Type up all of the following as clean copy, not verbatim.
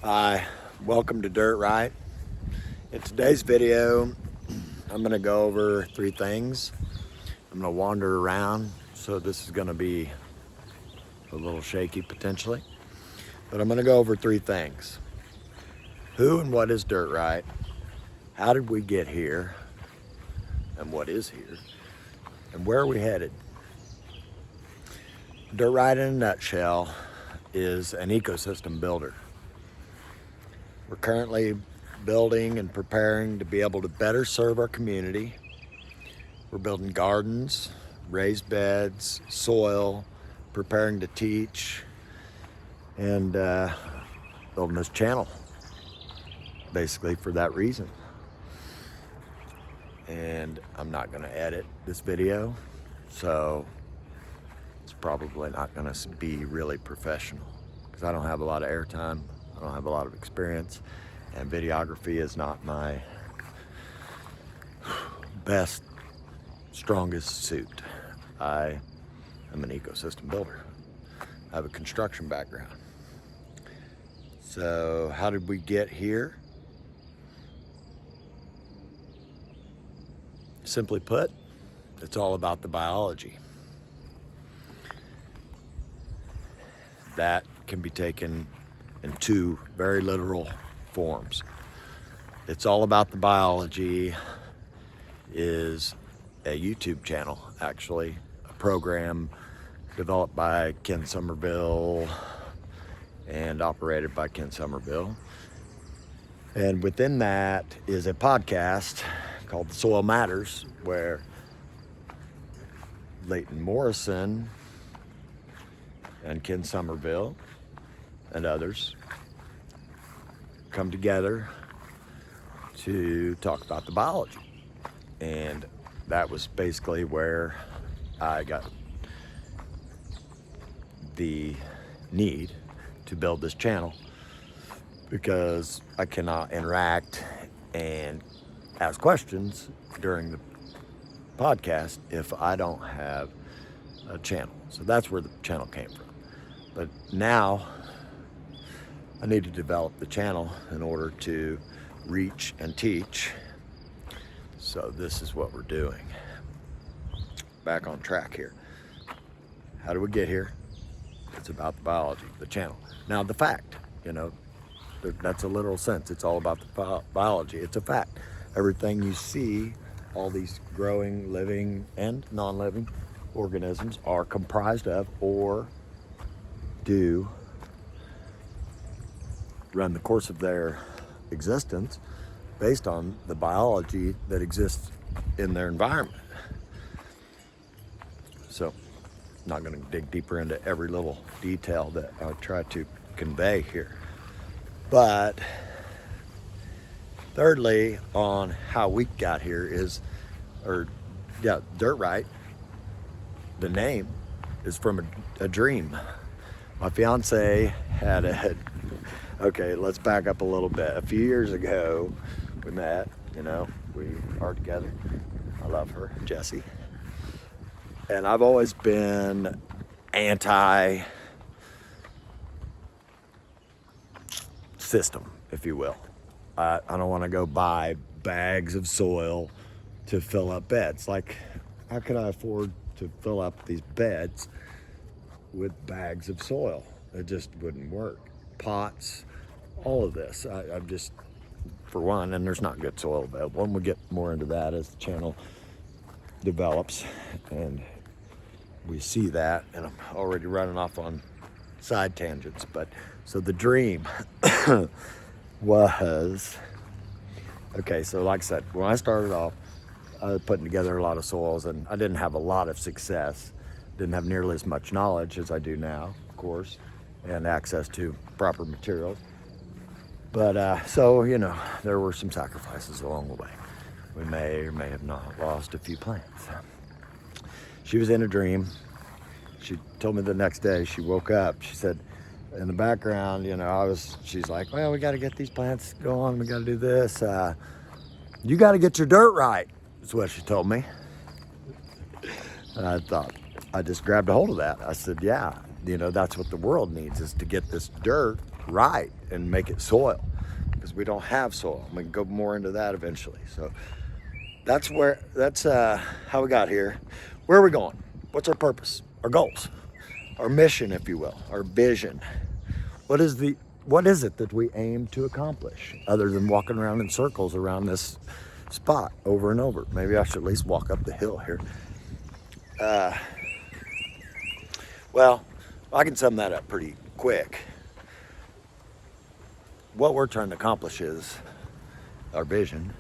Hi, welcome to Dirt Rite. In today's video, I'm going to go over three things. I'm going to wander around, so this is going to be a little shaky potentially. But I'm going to go over three things. Who and what is Dirt Rite? How did we get here? And what is here? And where are we headed? Dirt Rite in a nutshell is an ecosystem builder. We're currently building and preparing to be able to better serve our community. We're building gardens, raised beds, soil, preparing to teach, and building this channel, basically for that reason. And I'm not going to edit this video, so it's probably not going to be really professional because I don't have a lot of airtime. I don't have a lot of experience, and videography is not my best, strongest suit. I am an ecosystem builder. I have a construction background. So how did we get here? Simply put, it's all about the biology. That can be taken in two very literal forms. It's All About the Biology is a YouTube channel, actually, a program developed by Ken Somerville and operated by Ken Somerville. And within that is a podcast called The Soil Matters, where Leighton Morrison and Ken Somerville and others come together to talk about the biology. And that was basically where I got the need to build this channel, because I cannot interact and ask questions during the podcast if I don't have a channel. So that's where the channel came from. But now I need to develop the channel in order to reach and teach. So this is what we're doing. Back on track here. How do we get here? It's about the biology, the channel. Now the fact, that's a literal sense. It's all about the biology. It's a fact. Everything you see, all these growing, living, and non-living organisms are comprised of or do run the course of their existence based on the biology that exists in their environment. So, I'm not going to dig deeper into every little detail that I try to convey here. But thirdly, on how we got here Dirt Rite, the name is from a dream. My fiance had okay, let's back up a little bit. A few years ago, we met, we are together. I love her, Jessie. And I've always been anti-system, if you will. I don't want to go buy bags of soil to fill up beds. Like, how could I afford to fill up these beds with bags of soil? It just wouldn't work. Pots, all of this. I'm just, for one, and there's not good soil available, and we'll get more into that as the channel develops and we see that, and I'm already running off on side tangents. But so the dream was, okay, so like I said, when I started off, I was putting together a lot of soils, and I didn't have a lot of success. Didn't have nearly as much knowledge as I do now, of course, and access to proper materials. But so, there were some sacrifices along the way. We may or may have not lost a few plants. She was in a dream. She told me the next day, she woke up, she said, in the background, she's like, well, we got to get these plants going. We got to do this. You got to get your dirt right, is what she told me. And I just grabbed a hold of that. I said, yeah, that's what the world needs, is to get this dirt right and make it soil, because we don't have soil. We can go more into that eventually. So that's how we got here. Where are we going? What's our purpose? Our goals, our mission, if you will, our vision. What is it that we aim to accomplish, other than walking around in circles around this spot over and over? Maybe I should at least walk up the hill here. Well, I can sum that up pretty quick. What we're trying to accomplish is our vision,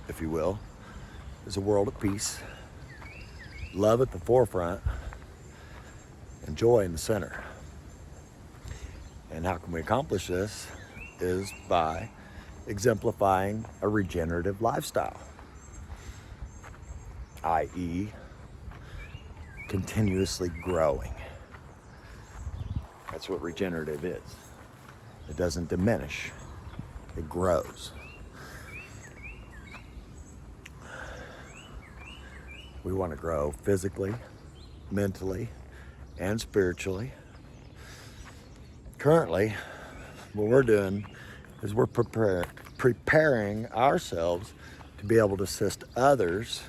if you will, is a world of peace, love at the forefront, and joy in the center. And how can we accomplish this is by exemplifying a regenerative lifestyle, i.e., continuously growing. That's what regenerative is. It doesn't diminish, it grows. We want to grow physically, mentally, and spiritually. Currently, what we're doing is we're preparing ourselves to be able to assist others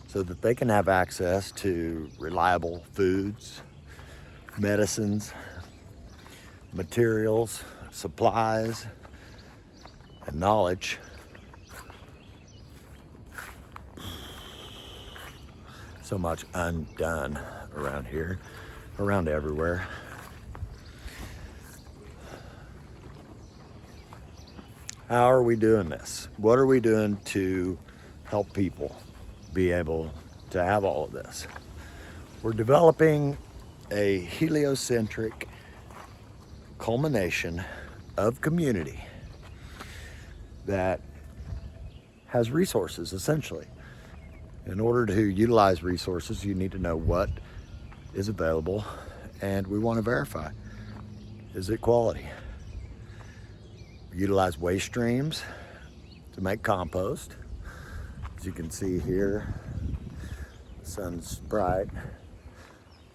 so that they can have access to reliable foods, medicines, materials, supplies, and knowledge. So much undone around here, around everywhere. How are we doing this? What are we doing to help people be able to have all of this? We're developing a heliocentric culmination of community that has resources, essentially. In order to utilize resources, you need to know what is available, and we want to verify, is it quality? We utilize waste streams to make compost. As you can see here, the sun's bright,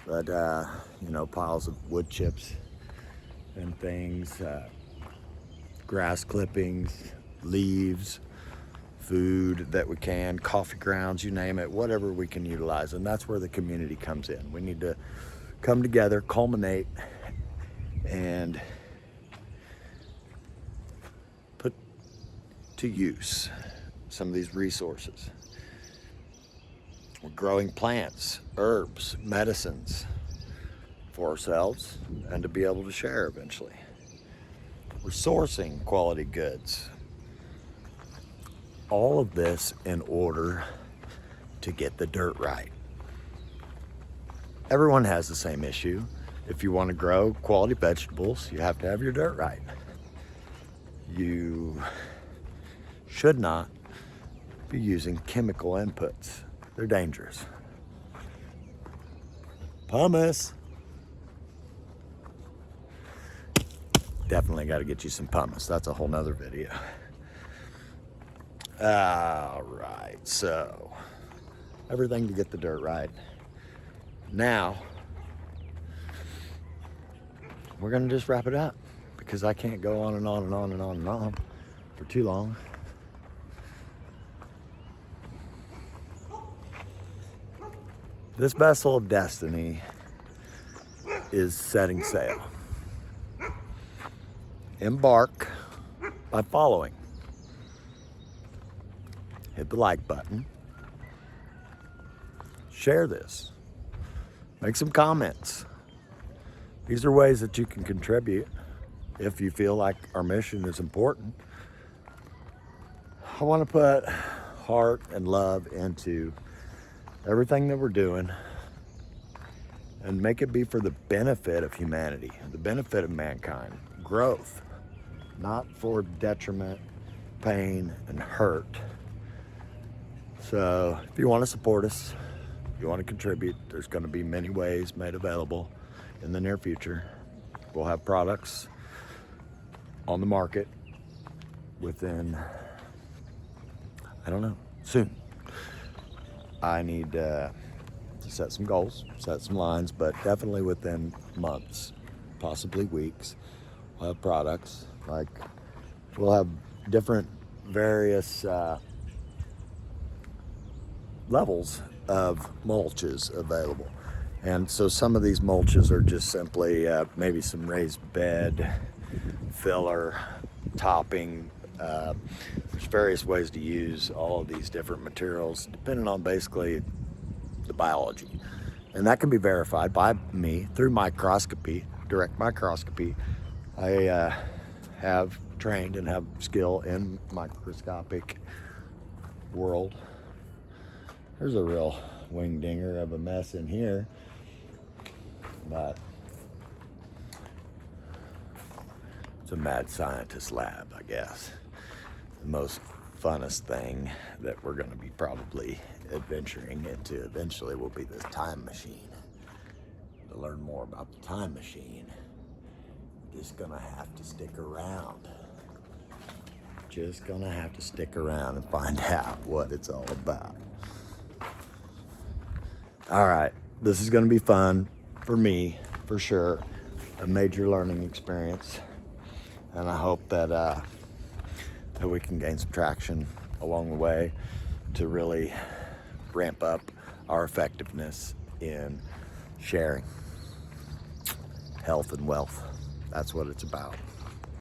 but piles of wood chips and things, grass clippings, leaves, food that we can, coffee grounds, you name it, whatever we can utilize. And that's where the community comes in. We need to come together, culminate, and put to use some of these resources. We're growing plants, herbs, medicines for ourselves and to be able to share eventually. We're sourcing quality goods. All of this in order to get the dirt right. Everyone has the same issue. If you want to grow quality vegetables, you have to have your dirt right. You should not be using chemical inputs. They're dangerous. Pumice. Definitely got to get you some pumice. That's a whole nother video. All right, so everything to get the dirt right. Now, we're gonna just wrap it up because I can't go on and on and on and on and on for too long. This vessel of destiny is setting sail. Embark by following. Hit the like button. Share this. Make some comments. These are ways that you can contribute if you feel like our mission is important. I want to put heart and love into everything that we're doing and make it be for the benefit of humanity, the benefit of mankind, growth, not for detriment, pain, and hurt. So if you want to support us, if you want to contribute, there's going to be many ways made available in the near future. We'll have products on the market within, soon. I need to set some goals, set some lines, but definitely within months, possibly weeks, We'll have products, like we'll have different various levels of mulches available. And so some of these mulches are just simply maybe some raised bed, filler, topping. There's various ways to use all of these different materials depending on basically the biology. And that can be verified by me through microscopy, direct microscopy. I have trained and have skill in microscopic world. There's a real wing dinger of a mess in here, but it's a mad scientist lab, I guess. The most funnest thing that we're going to be probably adventuring into eventually will be this time machine. To learn more about the time machine, just gonna have to stick around. Just gonna have to stick around and find out what it's all about. All right, this is gonna be fun for me, for sure. A major learning experience, and I hope that that we can gain some traction along the way to really ramp up our effectiveness in sharing health and wealth. That's what it's about.